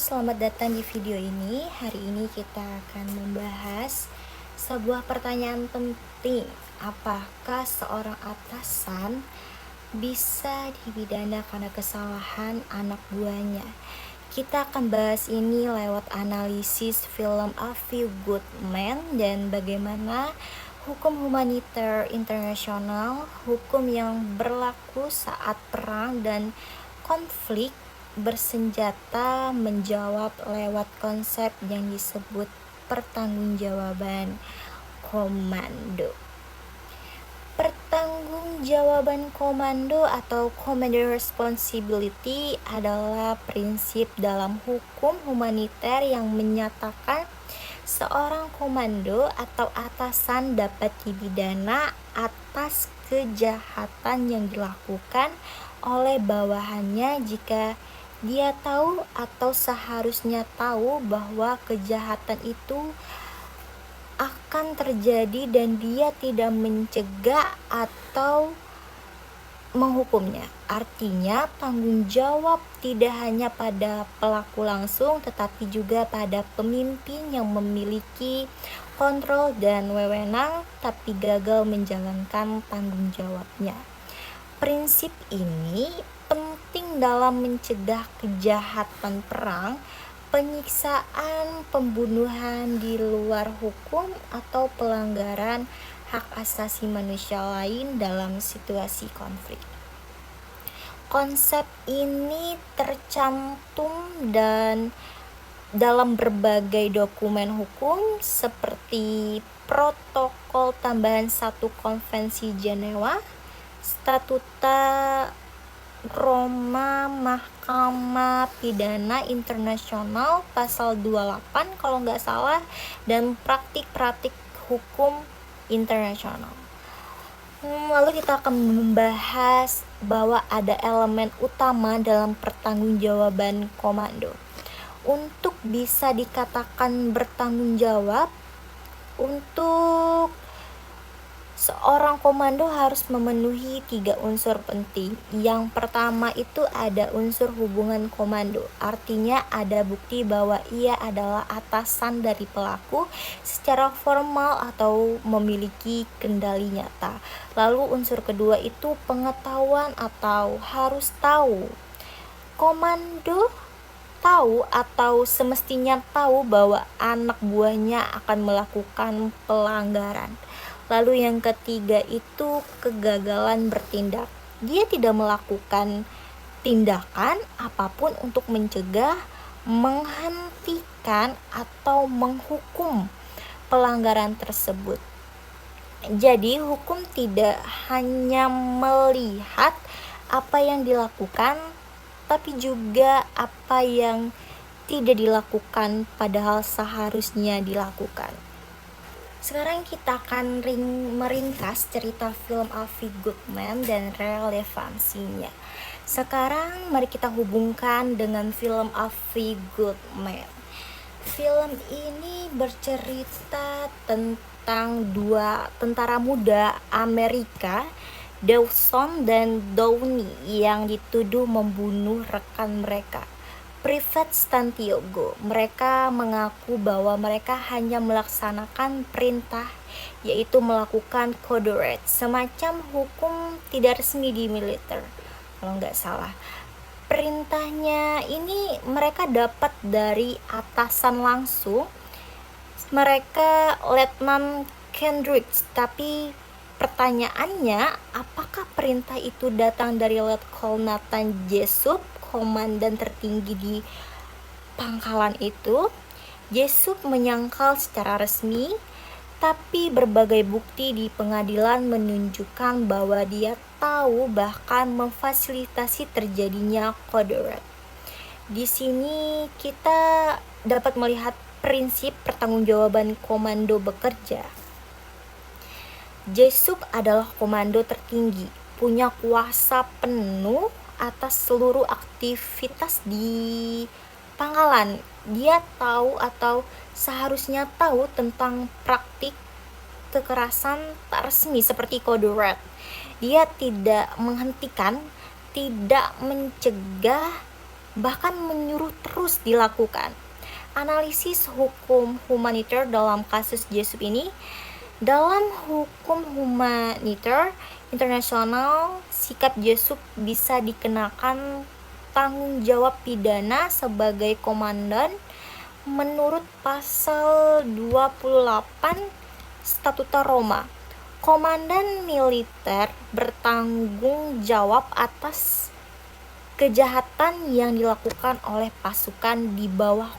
selamat datang di video ini. Hari ini kita akan membahas sebuah pertanyaan penting. Apakah seorang atasan bisa dipidana karena kesalahan anak buahnya? Kita akan bahas ini lewat analisis film A Few Good Men dan bagaimana hukum humaniter internasional, hukum yang berlaku saat perang dan konflik bersenjata menjawab lewat konsep yang disebut pertanggungjawaban komando. Pertanggungjawaban komando atau commando responsibility adalah prinsip dalam hukum humaniter yang menyatakan seorang komando atau atasan dapat dipidana atas kejahatan yang dilakukan oleh bawahannya jika dia tahu atau seharusnya tahu bahwa kejahatan itu akan terjadi dan dia tidak mencegah atau menghukumnya. Artinya tanggung jawab tidak hanya pada pelaku langsung tetapi juga pada pemimpin yang memiliki kontrol dan wewenang tapi gagal menjalankan tanggung jawabnya. Prinsip ini penting dalam mencegah kejahatan perang, penyiksaan, pembunuhan di luar hukum atau pelanggaran hak asasi manusia lain dalam situasi konflik. Konsep ini tercantum dan dalam berbagai dokumen hukum seperti Protokol Tambahan 1 Konvensi Jenewa, Statuta Roma, Mahkamah Pidana Internasional pasal 28 kalau nggak salah, dan praktik-praktik hukum internasional. Lalu kita akan membahas bahwa ada elemen utama dalam pertanggungjawaban komando. Untuk bisa dikatakan bertanggung jawab, untuk seorang komando harus memenuhi 3 unsur penting. Yang pertama itu ada unsur hubungan komando. Artinya ada bukti bahwa ia adalah atasan dari pelaku secara formal atau memiliki kendali nyata. Lalu unsur kedua itu pengetahuan atau harus tahu. Komando tahu atau semestinya tahu bahwa anak buahnya akan melakukan pelanggaran. Lalu yang ketiga itu kegagalan bertindak. Dia tidak melakukan tindakan apapun untuk mencegah, menghentikan, atau menghukum pelanggaran tersebut. Jadi hukum tidak hanya melihat apa yang dilakukan, tapi juga apa yang tidak dilakukan padahal seharusnya dilakukan. Sekarang kita akan meringkas cerita film A Few Good Men dan relevansinya. Sekarang mari kita hubungkan dengan film A Few Good Men. Film ini bercerita tentang 2 tentara muda Amerika, Dawson dan Downey, yang dituduh membunuh rekan mereka, Private Santiago. Mereka mengaku bahwa mereka hanya melaksanakan perintah, yaitu melakukan code red, semacam hukum tidak resmi di militer kalau nggak salah. Perintahnya ini mereka dapat dari atasan langsung, mereka Letnan Kendricks. Tapi pertanyaannya, apakah perintah itu datang dari Lieutenant Nathan Jessup, komandan tertinggi di pangkalan itu? Jessup menyangkal secara resmi, tapi berbagai bukti di pengadilan menunjukkan bahwa dia tahu bahkan memfasilitasi terjadinya code red. Di sini kita dapat melihat prinsip pertanggungjawaban komando bekerja. Jessup adalah komando tertinggi, punya kuasa penuh atas seluruh aktivitas di pangkalan. Dia tahu atau seharusnya tahu tentang praktik kekerasan tak resmi seperti code red. Dia tidak menghentikan, tidak mencegah, bahkan menyuruh terus dilakukan. Analisis hukum humaniter dalam kasus Yesus ini. Dalam hukum humaniter internasional, sikap Yesus bisa dikenakan tanggung jawab pidana sebagai komandan menurut pasal 28 Statuta Roma. Komandan militer bertanggung jawab atas kejahatan yang dilakukan oleh pasukan di bawah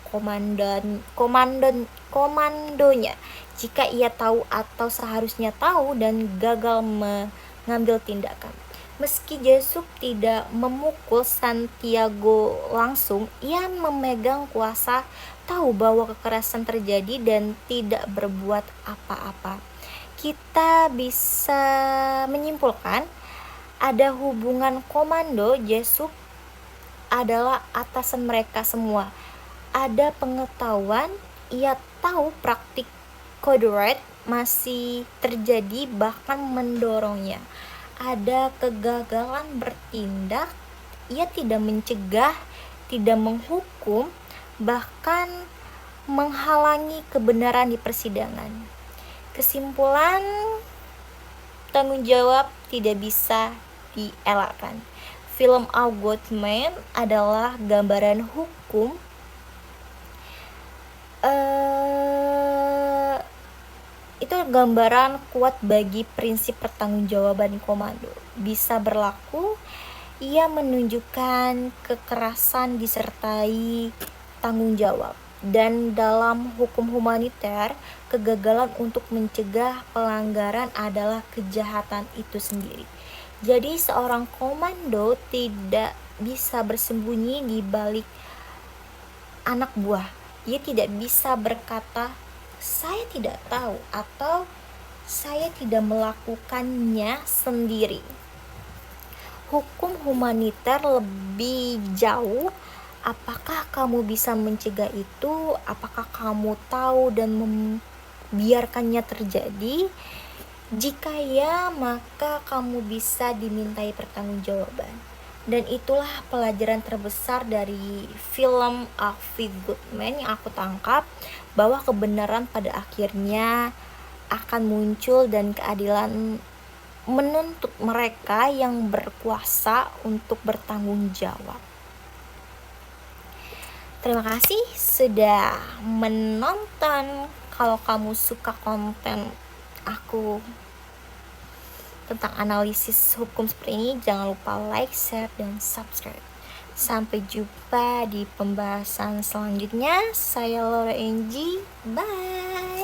komandonya jika ia tahu atau seharusnya tahu dan gagal mengambil tindakan. Meski Yesus tidak memukul Santiago langsung, ia memegang kuasa, tahu bahwa kekerasan terjadi dan tidak berbuat apa-apa. Kita bisa menyimpulkan ada hubungan komando. Yesus adalah atasan mereka semua. Ada pengetahuan, ia tahu praktik kode red masih terjadi, bahkan mendorongnya. Ada kegagalan bertindak, ia tidak mencegah, tidak menghukum, bahkan menghalangi kebenaran di persidangan. Kesimpulan, tanggung jawab tidak bisa dielakkan. Film A Good Man adalah gambaran hukum itu gambaran kuat bagi prinsip pertanggungjawaban komando. Bisa berlaku, ia menunjukkan kekerasan disertai tanggung jawab. Dan dalam hukum humaniter, kegagalan untuk mencegah pelanggaran adalah kejahatan itu sendiri. Jadi seorang komando tidak bisa bersembunyi di balik anak buah. Ia tidak bisa berkata, saya tidak tahu, atau saya tidak melakukannya sendiri. Hukum humaniter lebih jauh. Apakah kamu bisa mencegah itu? Apakah kamu tahu dan membiarkannya terjadi? Jika ya, maka kamu bisa dimintai pertanggungjawaban. Dan itulah pelajaran terbesar dari film A Few Good Men yang aku tangkap, bahwa kebenaran pada akhirnya akan muncul dan keadilan menuntut mereka yang berkuasa untuk bertanggung jawab. Terima kasih sudah menonton. Kalau kamu suka konten aku tentang analisis hukum seperti ini, jangan lupa like, share, dan subscribe. Sampai jumpa di pembahasan selanjutnya. Saya Laura Enji. Bye.